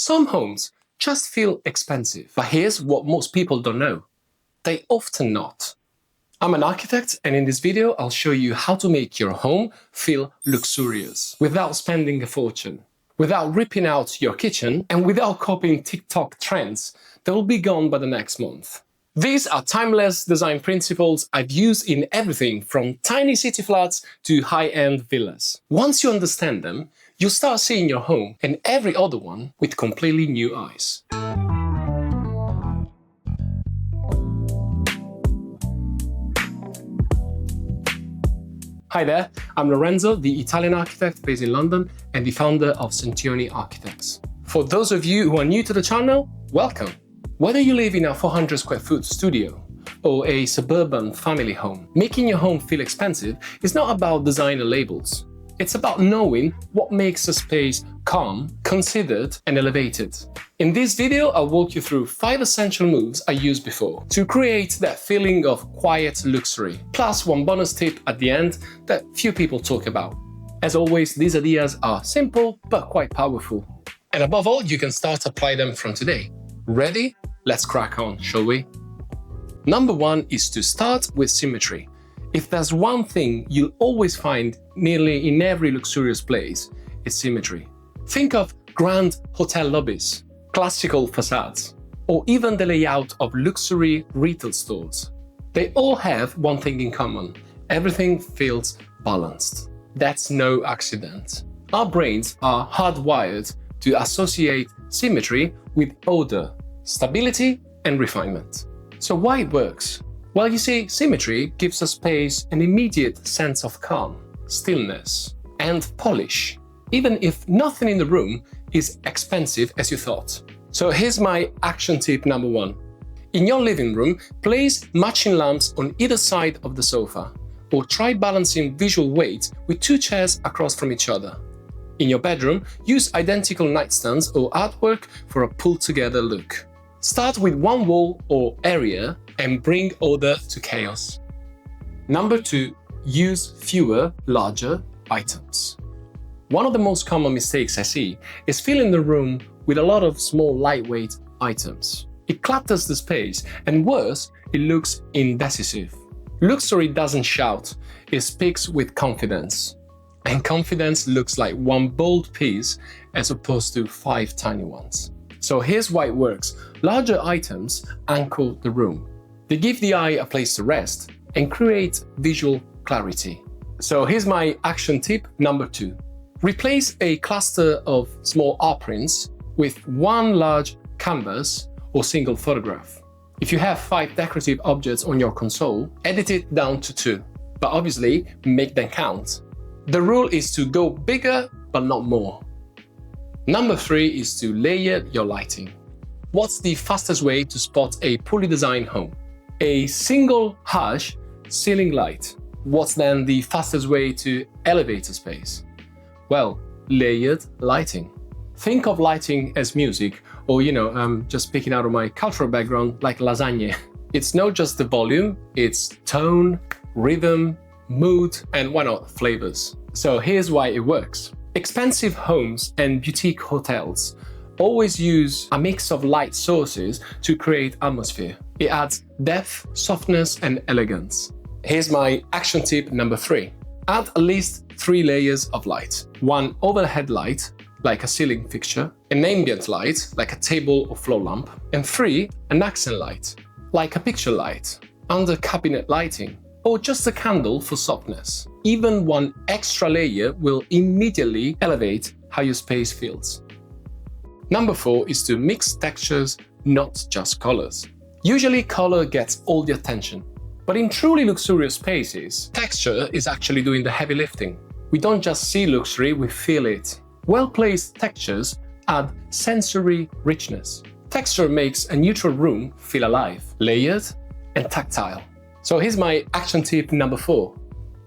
Some homes just feel expensive, but here's what most people don't know. They often not. I'm an architect, and in this video I'll show you how to make your home feel luxurious without spending a fortune, without ripping out your kitchen, and without copying TikTok trends that will be gone by the next month. These are timeless design principles I've used in everything from tiny city flats to high-end villas. Once you understand them, you'll start seeing your home and every other one with completely new eyes. Hi there, I'm Lorenzo, the Italian architect based in London and the founder of Centioni Architects. For those of you who are new to the channel, welcome! Whether you live in a 400 square foot studio or a suburban family home, making your home feel expensive is not about designer labels. It's about knowing what makes a space calm, considered, and elevated. In this video, I'll walk you through 5 essential moves I used before to create that feeling of quiet luxury, plus one bonus tip at the end that few people talk about. As always, these ideas are simple but quite powerful. And above all, you can start to apply them from today. Ready? Let's crack on, shall we? Number 1 is to start with symmetry. If there's one thing you'll always find nearly in every luxurious place, it's symmetry. Think of grand hotel lobbies, classical facades, or even the layout of luxury retail stores. They all have one thing in common: everything feels balanced. That's no accident. Our brains are hardwired to associate symmetry with order, stability, and refinement. So why it works? Well, you see, symmetry gives a space an immediate sense of calm, stillness, and polish, even if nothing in the room is expensive as you thought. So here's my action tip number 1. In your living room, place matching lamps on either side of the sofa, or try balancing visual weight with 2 chairs across from each other. In your bedroom, use identical nightstands or artwork for a pulled-together look. Start with one wall or area and bring order to chaos. Number 2, use fewer, larger items. One of the most common mistakes I see is filling the room with a lot of small, lightweight items. It clutters the space, and worse, it looks indecisive. Luxury doesn't shout, it speaks with confidence. And confidence looks like one bold piece as opposed to 5 tiny ones. So here's why it works. Larger items anchor the room. They give the eye a place to rest and create visual clarity. So here's my action tip number 2. Replace a cluster of small art prints with one large canvas or single photograph. If you have 5 decorative objects on your console, edit it down to 2, but obviously make them count. The rule is to go bigger but not more. Number 3 is to layer your lighting. What's the fastest way to spot a poorly designed home? A single harsh ceiling light. What's then the fastest way to elevate a space? Well, layered lighting. Think of lighting as music, or just speaking out of my cultural background, like lasagna. It's not just the volume, it's tone, rhythm, mood, and why not flavors. So here's why it works. Expensive homes and boutique hotels always use a mix of light sources to create atmosphere. It adds depth, softness, and elegance. Here's my action tip number 3. Add at least 3 layers of light. 1 overhead light, like a ceiling fixture, an ambient light, like a table or floor lamp, and 3 an accent light, like a picture light, under cabinet lighting, or just a candle for softness. Even 1 extra layer will immediately elevate how your space feels. Number 4 is to mix textures, not just colors. Usually color gets all the attention, but in truly luxurious spaces, texture is actually doing the heavy lifting. We don't just see luxury, we feel it. Well-placed textures add sensory richness. Texture makes a neutral room feel alive, layered, and tactile. So here's my action tip number 4.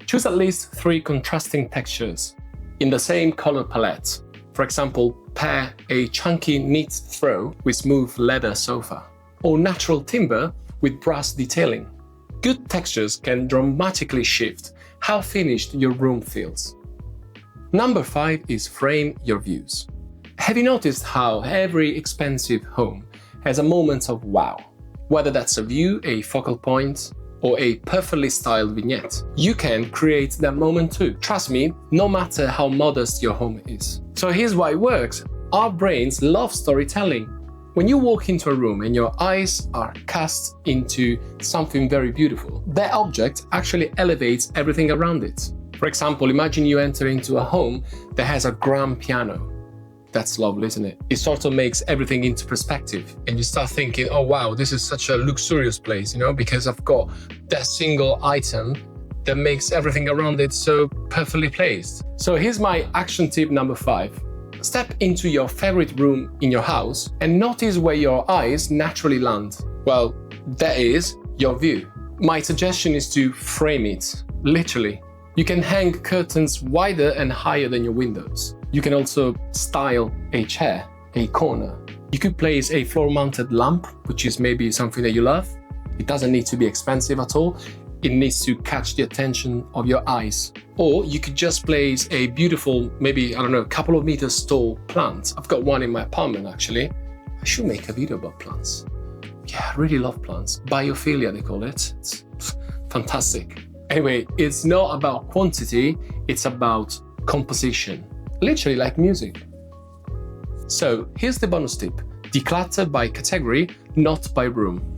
Choose at least 3 contrasting textures in the same color palette. For example, pair a chunky neat throw with smooth leather sofa, or natural timber with brass detailing. Good textures can dramatically shift how finished your room feels. Number 5 is frame your views. Have you noticed how every expensive home has a moment of wow? Whether that's a view, a focal point, or a perfectly styled vignette, you can create that moment too. Trust me, no matter how modest your home is. So here's why it works. Our brains love storytelling. When you walk into a room and your eyes are cast into something very beautiful, that object actually elevates everything around it. For example, imagine you enter into a home that has a grand piano. That's lovely, isn't it? It sort of makes everything into perspective. And you start thinking, oh wow, this is such a luxurious place, you know, because I've got that single item that makes everything around it so perfectly placed. So here's my action tip number 5. Step into your favorite room in your house and notice where your eyes naturally land. Well, that is your view. My suggestion is to frame it, literally. You can hang curtains wider and higher than your windows. You can also style a chair, a corner. You could place a floor-mounted lamp, which is maybe something that you love. It doesn't need to be expensive at all. It needs to catch the attention of your eyes. Or you could just place a beautiful, maybe, I don't know, a couple of meters tall plant. I've got one in my apartment, actually. I should make a video about plants. Yeah, I really love plants. Biophilia, they call it. It's fantastic. Anyway, it's not about quantity, it's about composition. Literally like music. So here's the bonus tip. Declutter by category, not by room.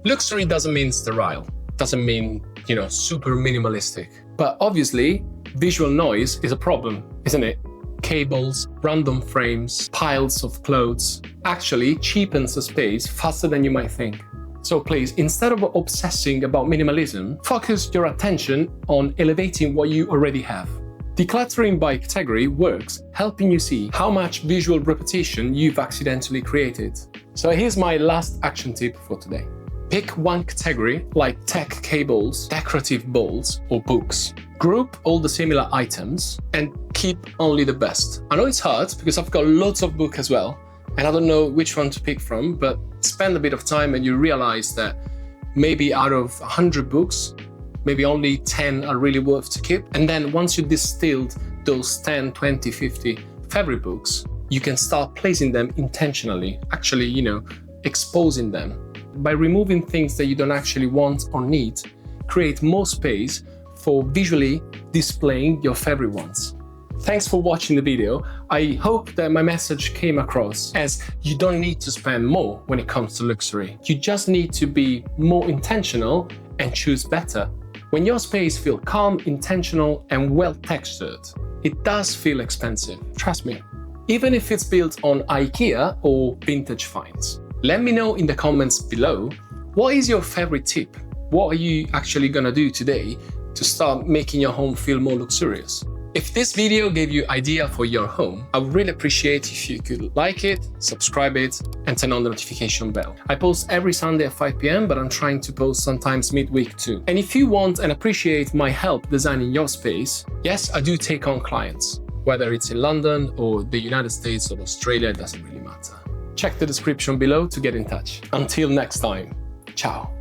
Luxury doesn't mean sterile. Doesn't mean, you know, super minimalistic. But obviously, visual noise is a problem, isn't it? Cables, random frames, piles of clothes actually cheapens the space faster than you might think. So please, instead of obsessing about minimalism, focus your attention on elevating what you already have. Decluttering by category works, helping you see how much visual repetition you've accidentally created. So here's my last action tip for today. Pick one category, like tech cables, decorative bowls, or books. Group all the similar items and keep only the best. I know it's hard because I've got lots of books as well, and I don't know which one to pick from, but spend a bit of time and you realize that maybe out of 100 books, maybe only 10 are really worth to keep. And then once you distilled those 10, 20, 50 favorite books, you can start placing them intentionally, actually, you know, exposing them. By removing things that you don't actually want or need, create more space for visually displaying your favorite ones. Thanks for watching the video. I hope that my message came across as you don't need to spend more when it comes to luxury. You just need to be more intentional and choose better. When your space feels calm, intentional, and well-textured, it does feel expensive, trust me. Even if it's built on IKEA or vintage finds. Let me know in the comments below, what is your favorite tip? What are you actually gonna do today to start making your home feel more luxurious? If this video gave you idea for your home, I would really appreciate if you could like it, subscribe it, and turn on the notification bell. I post every Sunday at 5 p.m, but I'm trying to post sometimes midweek too. And if you want and appreciate my help designing your space, yes, I do take on clients. Whether it's in London or the United States or Australia, it doesn't really matter. Check the description below to get in touch. Until next time, ciao.